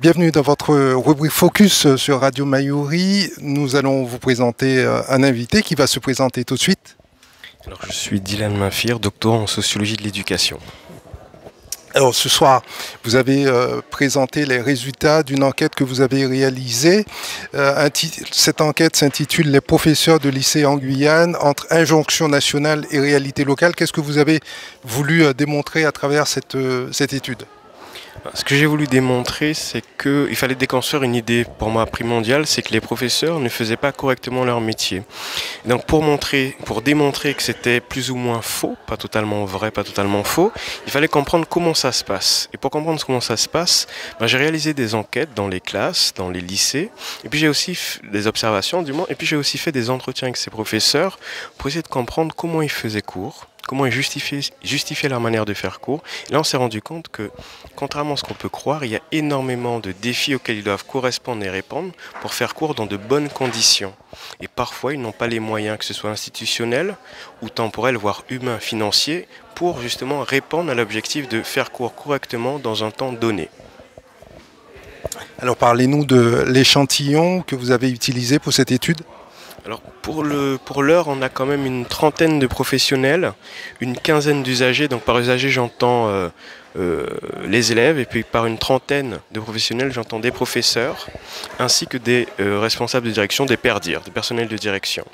Bienvenue dans votre rubrique Focus sur Radio Mayuri. Nous allons vous présenter un invité qui va se présenter tout de suite. Alors, je suis Dylan Mafir, doctorant en sociologie de l'éducation. Alors ce soir, vous avez présenté les résultats d'une enquête que vous avez réalisée. Cette enquête s'intitule « Les professeurs de lycée en Guyane entre injonction nationale et réalité locale ». Qu'est-ce que vous avez voulu démontrer à travers cette étude ? Ce que j'ai voulu démontrer, c'est qu'il fallait déconstruire une idée pour moi primordiale, c'est que les professeurs ne faisaient pas correctement leur métier. Donc pour démontrer que c'était plus ou moins faux, pas totalement vrai, pas totalement faux, il fallait comprendre comment ça se passe. Et pour comprendre comment ça se passe, j'ai réalisé des enquêtes dans les classes, dans les lycées, et puis j'ai aussi des observations du moins, et puis j'ai aussi fait des entretiens avec ces professeurs pour essayer de comprendre comment ils faisaient cours, comment ils justifiaient leur manière de faire cours. Et là, on s'est rendu compte que, contrairement à ce qu'on peut croire, il y a énormément de défis auxquels ils doivent correspondre et répondre pour faire cours dans de bonnes conditions. Et parfois, ils n'ont pas les moyens, que ce soit institutionnels ou temporels, voire humains, financiers, pour justement répondre à l'objectif de faire cours correctement dans un temps donné. Alors parlez-nous de l'échantillon que vous avez utilisé pour cette étude. Alors pour l'heure, on a quand même une trentaine de professionnels, une quinzaine d'usagers. Donc par usagers, j'entends les élèves, et puis par une trentaine de professionnels, j'entends des professeurs, ainsi que des responsables de direction, des PERDIR, des personnels de direction.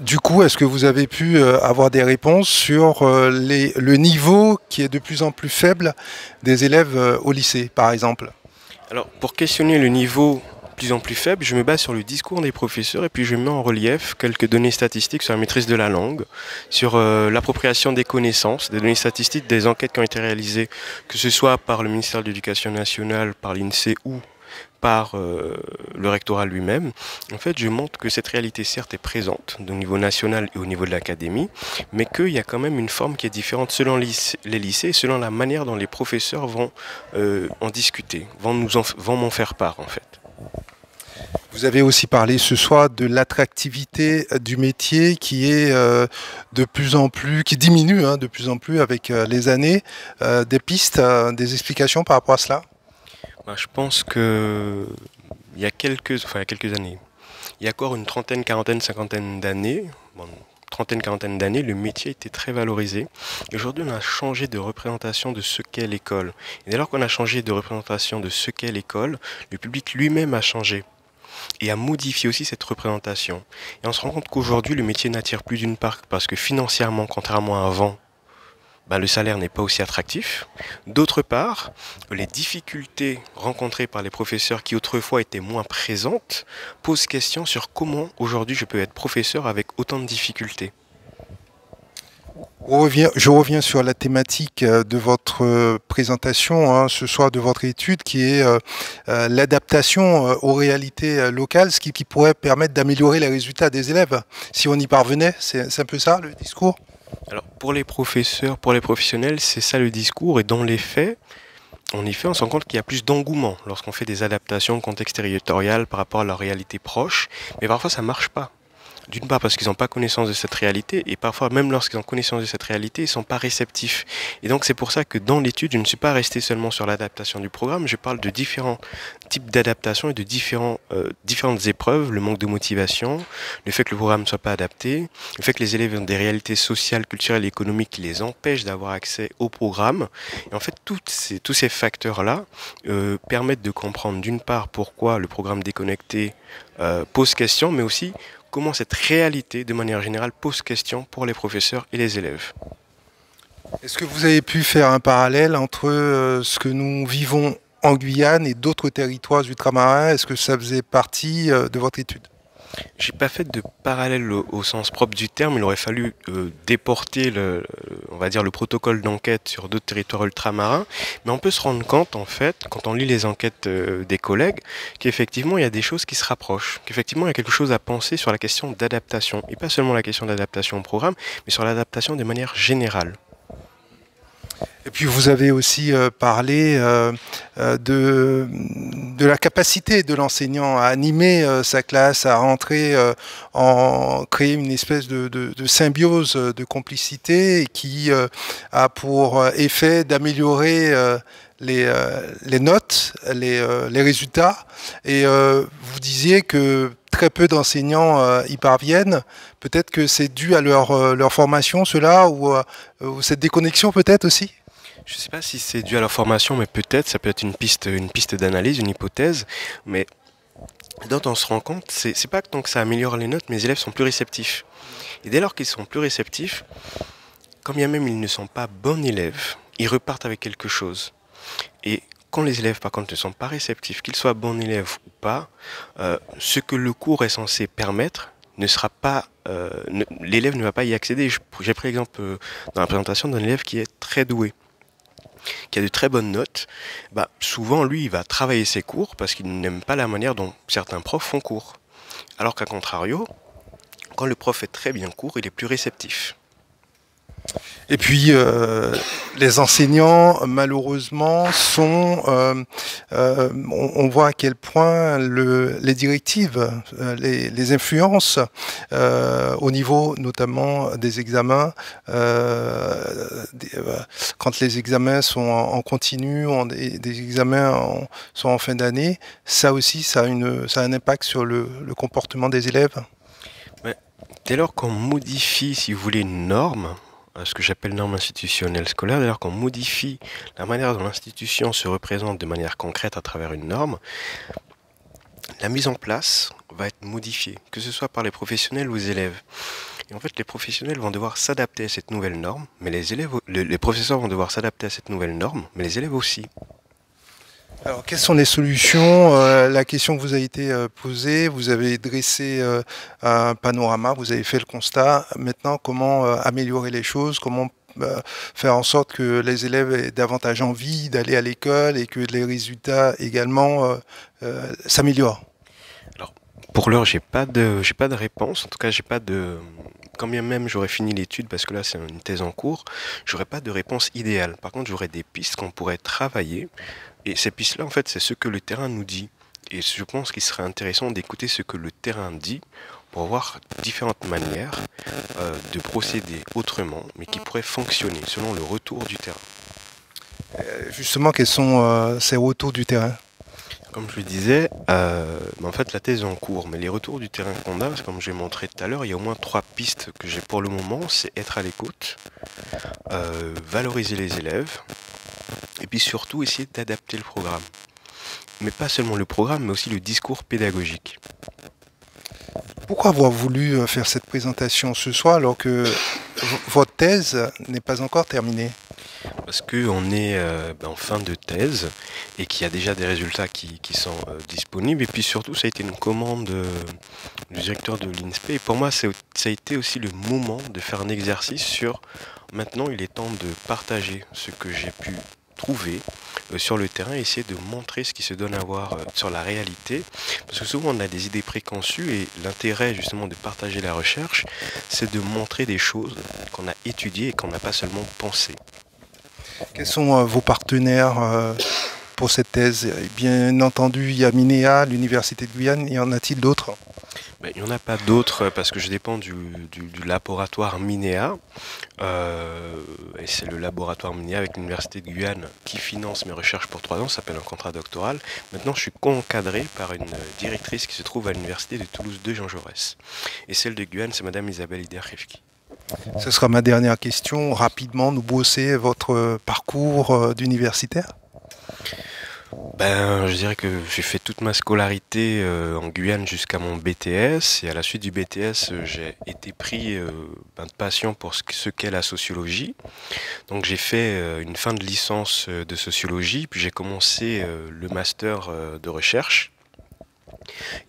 Du coup, est-ce que vous avez pu avoir des réponses sur le niveau qui est de plus en plus faible des élèves au lycée, par exemple? Alors pour questionner le niveau plus en plus faible, je me base sur le discours des professeurs et puis je mets en relief quelques données statistiques sur la maîtrise de la langue, sur l'appropriation des connaissances, des données statistiques des enquêtes qui ont été réalisées, que ce soit par le ministère de l'Éducation nationale, par l'INSEE ou par le rectorat lui-même. En fait, je montre que cette réalité, certes, est présente au niveau national et au niveau de l'académie, mais qu'il y a quand même une forme qui est différente selon les lycées et selon la manière dont les professeurs vont en discuter, vont m'en faire part, en fait. Vous avez aussi parlé ce soir de l'attractivité du métier qui est de plus en plus, qui diminue de plus en plus avec les années. Des pistes, des explications par rapport à cela? Je pense que il y a quelques années, il y a encore une trentaine, quarantaine, cinquantaine d'années, trentaine, quarantaine d'années, le métier était très valorisé. Et aujourd'hui, on a changé de représentation de ce qu'est l'école. Et dès lors qu'on a changé de représentation de ce qu'est l'école, le public lui-même a changé et a modifié aussi cette représentation. Et on se rend compte qu'aujourd'hui, le métier n'attire plus, d'une part parce que financièrement, contrairement à avant, le salaire n'est pas aussi attractif. D'autre part, les difficultés rencontrées par les professeurs qui autrefois étaient moins présentes posent question sur comment aujourd'hui je peux être professeur avec autant de difficultés. Je reviens sur la thématique de votre présentation ce soir, de votre étude, qui est l'adaptation aux réalités locales, ce qui pourrait permettre d'améliorer les résultats des élèves, si on y parvenait. C'est un peu ça le discours? Alors pour les professeurs, pour les professionnels, c'est ça le discours, et dans les faits, en effet, on se rend compte qu'il y a plus d'engouement lorsqu'on fait des adaptations de contexte territorial par rapport à leur réalité proche, mais parfois ça ne marche pas. D'une part parce qu'ils n'ont pas connaissance de cette réalité, et parfois même lorsqu'ils ont connaissance de cette réalité, ils ne sont pas réceptifs. Et donc c'est pour ça que dans l'étude, je ne suis pas resté seulement sur l'adaptation du programme, je parle de différents types d'adaptation et de différentes épreuves, le manque de motivation, le fait que le programme ne soit pas adapté, le fait que les élèves ont des réalités sociales, culturelles et économiques qui les empêchent d'avoir accès au programme. Et en fait, tous ces facteurs-là permettent de comprendre d'une part pourquoi le programme déconnecté pose question, mais aussi comment cette réalité, de manière générale, pose question pour les professeurs et les élèves. Est-ce que vous avez pu faire un parallèle entre ce que nous vivons en Guyane et d'autres territoires ultramarins? Est-ce que ça faisait partie de votre étude? J'ai pas fait de parallèle au sens propre du terme. Il aurait fallu déporter on va dire le protocole d'enquête sur d'autres territoires ultramarins. Mais on peut se rendre compte, en fait, quand on lit les enquêtes des collègues, qu'effectivement il y a des choses qui se rapprochent. Qu'effectivement il y a quelque chose à penser sur la question d'adaptation. Et pas seulement la question d'adaptation au programme, mais sur l'adaptation de manière générale. Et puis vous avez aussi parlé de la capacité de l'enseignant à animer sa classe, à rentrer créer une espèce de symbiose, de complicité qui a pour effet d'améliorer les notes, les résultats, et vous disiez que très peu d'enseignants y parviennent. Peut-être que c'est dû à leur formation, cela, ou cette déconnexion peut-être aussi? Je ne sais pas si c'est dû à leur formation, mais peut-être, ça peut être une piste d'analyse, une hypothèse, mais dont on se rend compte, c'est pas tant que ça améliore les notes, mais les élèves sont plus réceptifs. Et dès lors qu'ils sont plus réceptifs, quand bien même ils ne sont pas bons élèves, ils repartent avec quelque chose. Et quand les élèves, par contre, ne sont pas réceptifs, qu'ils soient bons élèves ou pas, ce que le cours est censé permettre ne sera pas, l'élève ne va pas y accéder. J'ai pris l'exemple dans la présentation d'un élève qui est très doué, qui a de très bonnes notes. Bah, souvent, lui, il va travailler ses cours parce qu'il n'aime pas la manière dont certains profs font cours. Alors qu'à contrario, quand le prof est très bien court, il est plus réceptif. Et puis, les enseignants, malheureusement, on voit à quel point les directives les influencent au niveau notamment des examens. Quand les examens sont en continu, des examens sont en fin d'année, ça aussi, ça a un impact sur le comportement des élèves. Mais dès lors qu'on modifie, si vous voulez, une norme, ce que j'appelle norme institutionnelle scolaire, dès lors qu'on modifie la manière dont l'institution se représente de manière concrète à travers une norme, la mise en place va être modifiée, que ce soit par les professionnels ou les élèves. Et en fait, les professionnels vont devoir s'adapter à cette nouvelle norme, mais les professeurs vont devoir s'adapter à cette nouvelle norme, mais les élèves aussi. Alors, quelles sont les solutions? La question que vous a été posée, vous avez dressé un panorama, vous avez fait le constat. Maintenant, comment améliorer les choses? Comment faire en sorte que les élèves aient davantage envie d'aller à l'école et que les résultats également s'améliorent? Alors, pour l'heure, j'ai pas de réponse. En tout cas, j'ai pas de. Quand bien même j'aurais fini l'étude, parce que là c'est une thèse en cours, j'aurais pas de réponse idéale. Par contre, j'aurais des pistes qu'on pourrait travailler. Et ces pistes-là, en fait, c'est ce que le terrain nous dit. Et je pense qu'il serait intéressant d'écouter ce que le terrain dit pour voir différentes manières de procéder autrement, mais qui pourraient fonctionner selon le retour du terrain. Justement, quels sont ces retours du terrain? Comme je le disais, en fait la thèse est en cours, mais les retours du terrain qu'on a, comme j'ai montré tout à l'heure, il y a au moins 3 pistes que j'ai pour le moment, c'est être à l'écoute, valoriser les élèves, et puis surtout essayer d'adapter le programme. Mais pas seulement le programme, mais aussi le discours pédagogique. Pourquoi avoir voulu faire cette présentation ce soir alors que votre thèse n'est pas encore terminée? Parce qu'on est en fin de thèse et qu'il y a déjà des résultats qui sont disponibles. Et puis surtout, ça a été une commande du directeur de l'INSPE. Et pour moi, ça a été aussi le moment de faire un exercice sur maintenant, il est temps de partager ce que j'ai pu trouver sur le terrain, essayer de montrer ce qui se donne à voir sur la réalité. Parce que souvent, on a des idées préconçues et l'intérêt justement de partager la recherche, c'est de montrer des choses qu'on a étudiées et qu'on n'a pas seulement pensées. Quels sont vos partenaires pour cette thèse? Bien entendu, il y a Minéa, l'Université de Guyane. Y en a-t-il d'autres? Il n'y en a pas d'autres parce que je dépends du laboratoire Minéa. Et c'est le laboratoire Minéa avec l'Université de Guyane qui finance mes recherches pour 3 ans. Ça s'appelle un contrat doctoral. Maintenant, je suis co-encadré par une directrice qui se trouve à l'Université de Toulouse 2 Jean Jaurès. Et celle de Guyane, c'est Madame Isabelle Ider-Khefki. Ce sera ma dernière question. Rapidement, nous brossez votre parcours d'universitaire? Je dirais que j'ai fait toute ma scolarité en Guyane jusqu'à mon BTS. Et à la suite du BTS, j'ai été pris de passion pour ce qu'est la sociologie. Donc j'ai fait une fin de licence de sociologie, puis j'ai commencé le master de recherche.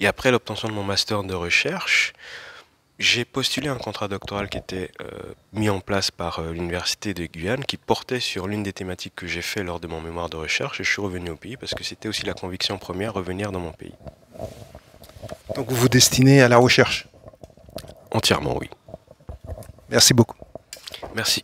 Et après l'obtention de mon master de recherche, j'ai postulé un contrat doctoral qui était mis en place par l'Université de Guyane, qui portait sur l'une des thématiques que j'ai fait lors de mon mémoire de recherche, et je suis revenu au pays parce que c'était aussi la conviction première, revenir dans mon pays. Donc vous vous destinez à la recherche? Entièrement, oui. Merci beaucoup. Merci.